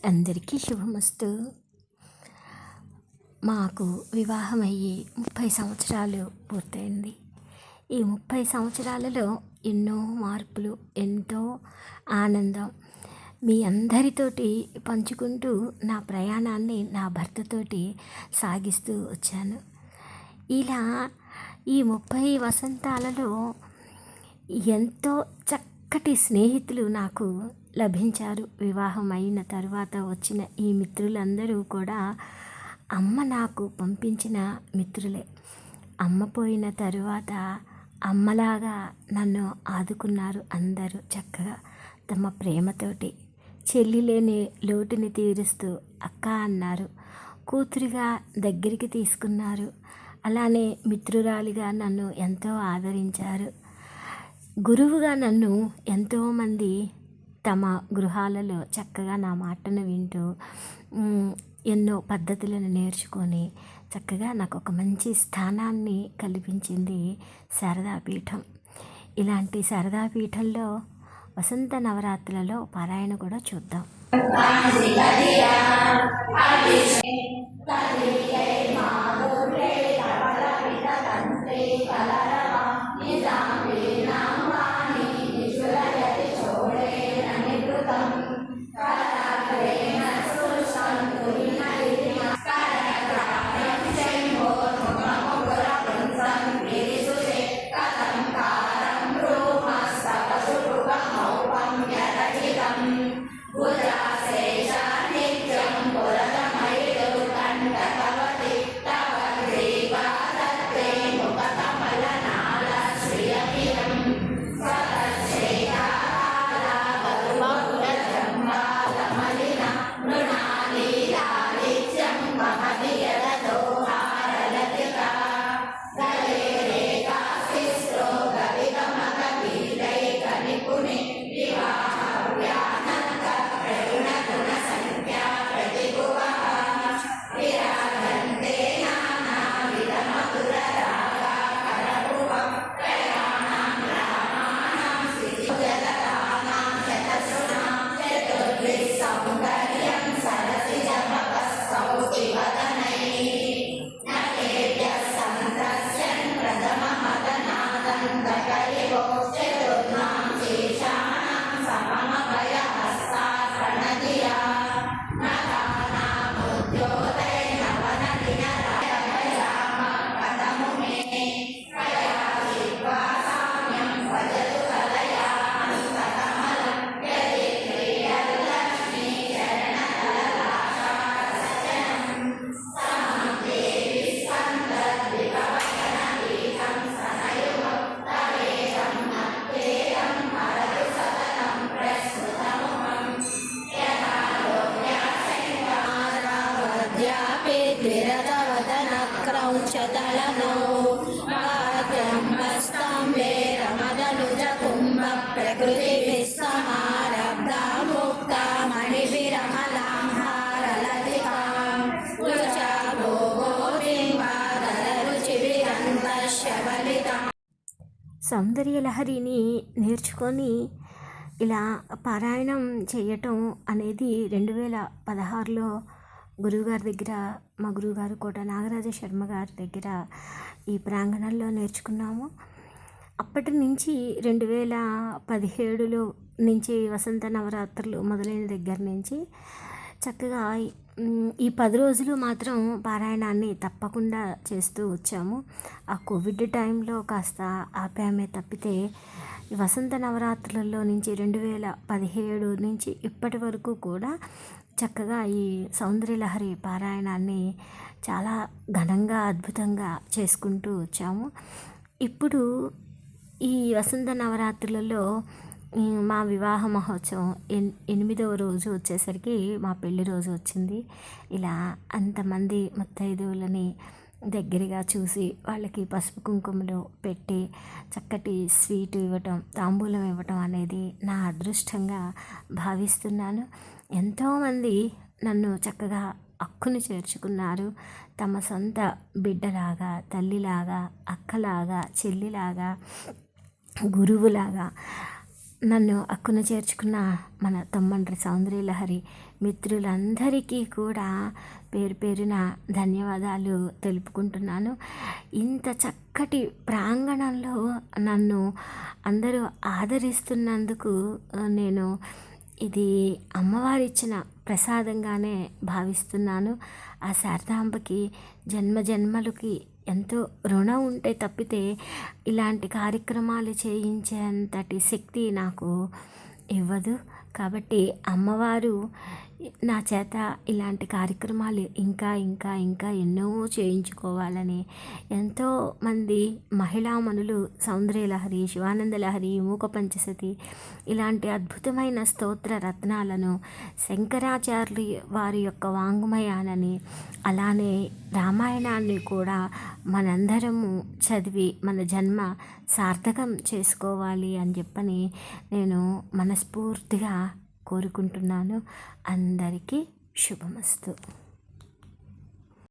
అందరికీ శుభమస్తు. మాకు వివాహం అయ్యి 30 సంవత్సరాలు పూర్తయింది. ఈ 30 సంవత్సరాలలో ఎన్నో మార్పులు, ఎంతో ఆనందం మీ అందరితోటి పంచుకుంటూ నా ప్రయాణాన్ని నా భర్తతోటి సాగిస్తూ వచ్చాను. ఇలా ఈ 30 వసంతాలలో ఎంతో చక్కటి స్నేహితులు నాకు లభించారు. వివాహం అయిన తర్వాత వచ్చిన ఈ మిత్రులందరూ కూడా అమ్మ నాకు పంపించిన మిత్రులే. అమ్మ పోయిన తరువాత అమ్మలాగా నన్ను ఆదుకున్నారు. అందరూ చక్కగా తమ ప్రేమతోటి చెల్లి లేని లోటుని తీరుస్తూ అక్క అన్నారు. కూతురిగా దగ్గరికి తీసుకున్నారు. అలానే మిత్రురాలిగా నన్ను ఎంతో ఆదరించారు. గురువుగా నన్ను ఎంతోమంది తమ గృహాలలో చక్కగా నా మాటను వింటూ ఎన్నో పద్ధతులను నేర్చుకొని చక్కగా నాకు ఒక మంచి స్థానాన్ని కల్పించింది శారదాపీఠం. ఇలాంటి శారదాపీఠంలో వసంత నవరాత్రులలో పారాయణ కూడా చూద్దాం. సౌందర్యలహరిని నేర్చుకొని ఇలా పారాయణం చేయటం అనేది 2016లో గురువుగారి దగ్గర, మా గురువుగారు కోట నాగరాజ శర్మ గారి దగ్గర ఈ ప్రాంగణంలో నేర్చుకున్నాము. అప్పటి నుంచి 2017లో నుంచి వసంత నవరాత్రులు మొదలైన దగ్గర నుంచి చక్కగా ఈ 10 రోజులు మాత్రం పారాయణాన్ని తప్పకుండా చేస్తూ వచ్చాము. ఆ కోవిడ్ టైంలో కాస్త ఆపామే తప్పితే ఈ వసంత నవరాత్రులలో నుంచి 2017 నుంచి ఇప్పటి వరకు కూడా చక్కగా ఈ సౌందర్యలహరి పారాయణాన్ని చాలా ఘనంగా అద్భుతంగా చేసుకుంటూ వచ్చాము. ఇప్పుడు ఈ వసంత నవరాత్రులలో మా వివాహ మహోత్సవం 8వ రోజు వచ్చేసరికి మా పెళ్లి రోజు వచ్చింది. ఇలా అంతమంది ముత్తైదువులని దగ్గరగా చూసి వాళ్ళకి పసుపు కుంకుమలు పెట్టి చక్కటి స్వీట్ ఇవ్వటం, తాంబూలం ఇవ్వటం అనేది నా అదృష్టంగా భావిస్తున్నాను. ఎంతోమంది నన్ను చక్కగా అక్కుని చేర్చుకున్నారు. తమ సొంత బిడ్డలాగా, తల్లిలాగా, అక్కలాగా, చెల్లిలాగా, గురువులాగా నన్ను అక్కున చేర్చుకున్న మన తమ్మండ్రి సౌందర్యలహరి మిత్రులందరికీ కూడా పేరు పేరున ధన్యవాదాలు తెలుపుకుంటున్నాను. ఇంత చక్కటి ప్రాంగణంలో నన్ను అందరూ ఆదరిస్తున్నందుకు నేను ఇది అమ్మవారిచ్చిన ప్రసాదంగానే భావిస్తున్నాను. ఆ శారదాంబకి జన్మ జన్మలకి ఎంతో రుణం ఉంటే తప్పితే ఇలాంటి కార్యక్రమాలు చేయించేంతటి శక్తి నాకు ఇవ్వదు. కాబట్టి అమ్మవారు నా చేత ఇలాంటి కార్యక్రమాలు ఇంకా ఇంకా ఇంకా ఎన్నో చేయించుకోవాలని ఎంతోమంది మహిళామణులు సౌందర్యలహరి, శివానందలహరి, మూక పంచసతి ఇలాంటి అద్భుతమైన స్తోత్ర రత్నాలను శంకరాచార్యులు వారి యొక్క వాంగ్మయాలని అలానే రామాయణాన్ని కూడా మనందరము చదివి మన జన్మ సార్థకం చేసుకోవాలి అని చెప్పని నేను మనస్ఫూర్తిగా కోరుకుంటున్నాను. అందరికీ శుభమస్తు.